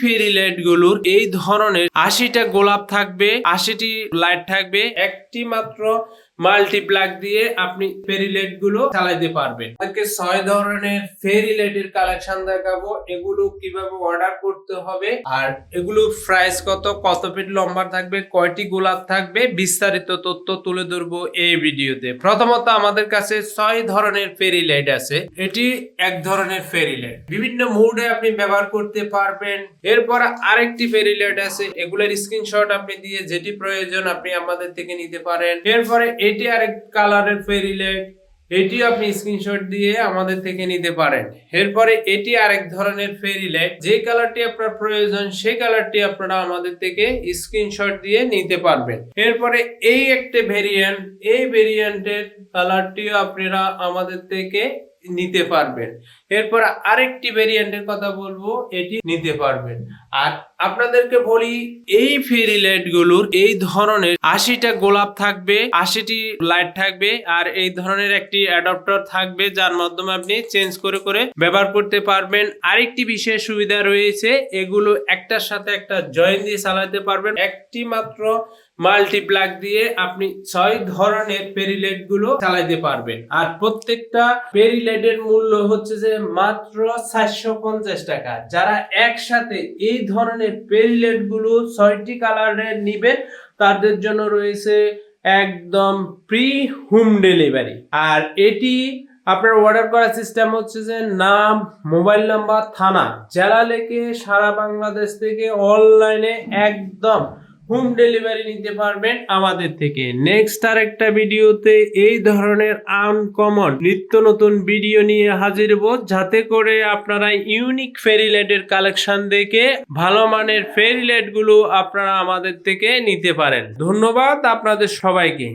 ফেরি light গুলোর এই ধরনের 80টা গোলাপ থাকবে, 80টি লাইট থাকবে, একটি মাত্র মাল্টিপ্লাগ দিয়ে আপনি ফেরি লাইট গুলো চালাতে পারবেন। আপনাকে 6 ধরনের ফেরি লাইটের কালেকশন দেখাবো, এগুলো কিভাবে অর্ডার করতে হবে আর এগুলোর প্রাইস কত ফিট লম্বা থাকবে, কয়টি গোলাপ থাকবে, বিস্তারিত তথ্য তুলে ধরবো এই ভিডিওতে। প্রথমত আমাদের কাছে 6 ধরনের ফেরি লাইট আছে। এটি এক ধরনের ফেরি লাইট, বিভিন্ন মোডে আপনি ব্যবহার করতে পারবেন। এরপর আরেকটি ফেরি লাইট আছে, এগুলোর স্ক্রিনশট আপনি দিয়ে যেটি প্রয়োজন আপনি আমাদের থেকে নিতে পারেন। এরপরে এটি আরেক কালারের ফেরি লাইট, এটি আপনি স্ক্রিনশট দিয়ে আমাদের থেকে নিতে পারেন। এরপরে এটি আরেক ধরনের ফেরি লাইট, যে কালারটি আপনার প্রয়োজন সেই কালারটি আপনারা আমাদের থেকে স্ক্রিনশট দিয়ে নিতে পারবেন। এরপরে এই একটা ভেরিয়েন্ট, এই ভেরিয়েন্টের কালারটিও আপনারা আমাদের থেকে নিতে পারবেন। এরপর আরেকটি ভেরিয়েন্টের কথা বলবো, এটি নিতে পারবেন। আর আপনাদেরকে বলি, এই ফেরি লাইট গুলোর এই ধরনের 80টা গোলাপ থাকবে, 80টি লাইট থাকবে, আর এই ধরনের একটি অ্যাডাপ্টার থাকবে যার মাধ্যমে আপনি চেঞ্জ করে করে ব্যবহার করতে পারবেন। আরেকটি বিশেষ সুবিধা রয়েছে, এগুলো একটার সাথে একটা জয়েন দিয়ে চালাতে পারবেন। একটি মাত্র মাল্টিপ্লাগ দিয়ে আপনি 6 ধরনের ফেরি লাইট গুলো চালাতে পারবেন। আর প্রত্যেকটা ফেরি লাইটের মূল্য হচ্ছে যে মাত্র 450 টাকা। যারা একসাথে এই ধরনের ফেরি লাইট গুলো 6টি কালারের নিবেন তাদের জন্য রয়েছে একদম ফ্রি হোম ডেলিভারি। আর এটি আপনার অর্ডার করার সিস্টেম হচ্ছে যে নাম, মোবাইল নাম্বার, থানা, জেলা লিখে সারা বাংলাদেশ থেকে অনলাইনে একদম হোম ডেলিভারি নিতে পারবেন আমাদের থেকে। নেক্সট আরেকটা ভিডিওতে এই ধরনের আনকমন নিত্য নতুন ভিডিও নিয়ে হাজির হব, যাতে করে আপনারা ইউনিক ফেরি লাইটের কালেকশন দেখে ভালো মানের ফেরি লাইট গুলো আপনারা আমাদের থেকে নিতে পারেন। ধন্যবাদ আপনাদের সবাইকে।